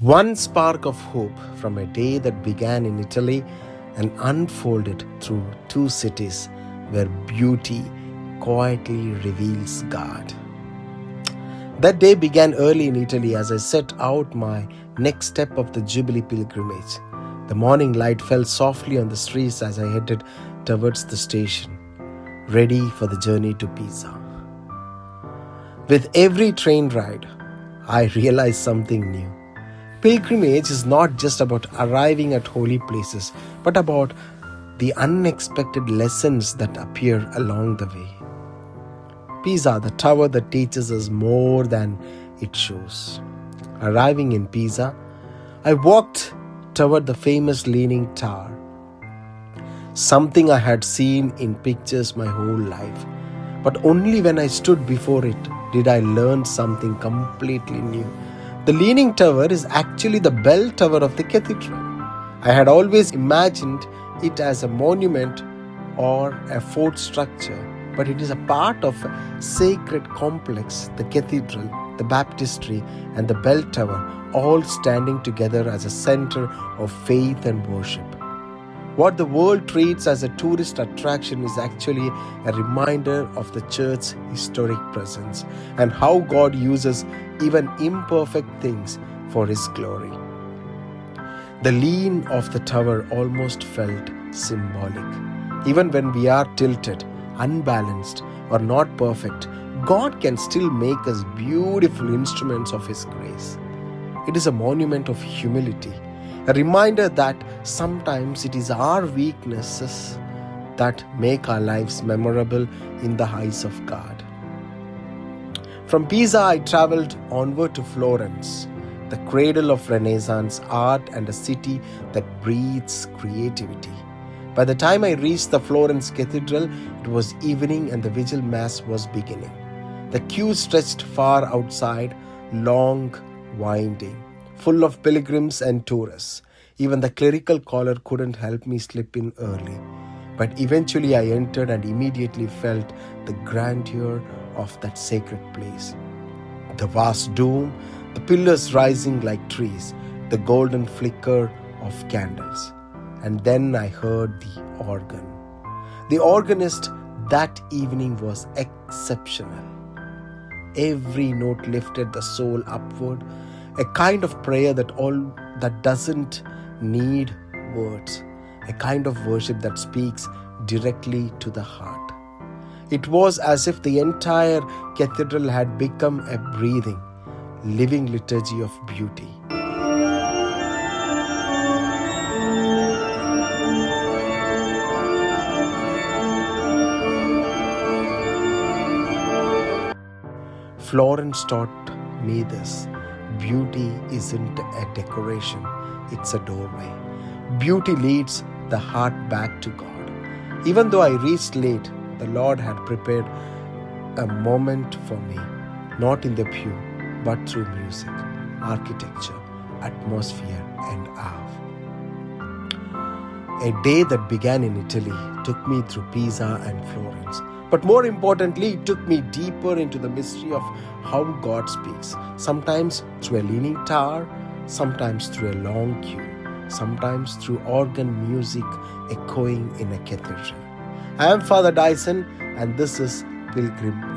One spark of hope from a day that began in Italy and unfolded through two cities where beauty quietly reveals God. That day began early in Italy as I set out my next step of the Jubilee pilgrimage. The morning light fell softly on the streets as I headed towards the station, ready for the journey to Pisa. With every train ride, I realized something new. Pilgrimage is not just about arriving at holy places, but about the unexpected lessons that appear along the way. Pisa, the tower that teaches us more than it shows. Arriving in Pisa, I walked toward the famous Leaning Tower, something I had seen in pictures my whole life. But only when I stood before it did I learn something completely new. The Leaning Tower is actually the bell tower of the cathedral. I had always imagined it as a monument or a fort structure, but it is a part of a sacred complex, the cathedral, the baptistry, and the bell tower, all standing together as a center of faith and worship. What the world treats as a tourist attraction is actually a reminder of the church's historic presence and how God uses even imperfect things for His glory. The lean of the tower almost felt symbolic. Even when we are tilted, unbalanced, or not perfect, God can still make us beautiful instruments of His grace. It is a monument of humility, a reminder that sometimes it is our weaknesses that make our lives memorable in the eyes of God. From Pisa, I traveled onward to Florence, the cradle of Renaissance art and a city that breathes creativity. By the time I reached the Florence Cathedral, it was evening and the Vigil Mass was beginning. The queue stretched far outside, long, winding, full of pilgrims and tourists. Even the clerical collar couldn't help me slip in early. But eventually I entered and immediately felt the grandeur of that sacred place. The vast dome, the pillars rising like trees, the golden flicker of candles. And then I heard the organ. The organist that evening was exceptional. Every note lifted the soul upward, a kind of prayer that doesn't need words, a kind of worship that speaks directly to the heart. It was as if the entire cathedral had become a breathing, living liturgy of beauty. Florence taught me this. Beauty isn't a decoration, it's a doorway. Beauty leads the heart back to God. Even though I reached late, the Lord had prepared a moment for me, not in the pew, but through music, architecture, atmosphere, and awe. A day that began in Italy took me through Pisa and Florence. But more importantly, it took me deeper into the mystery of how God speaks, sometimes through a leaning tower, sometimes through a long queue, sometimes through organ music echoing in a cathedral. I am Father Dyson, and this is Pilgrim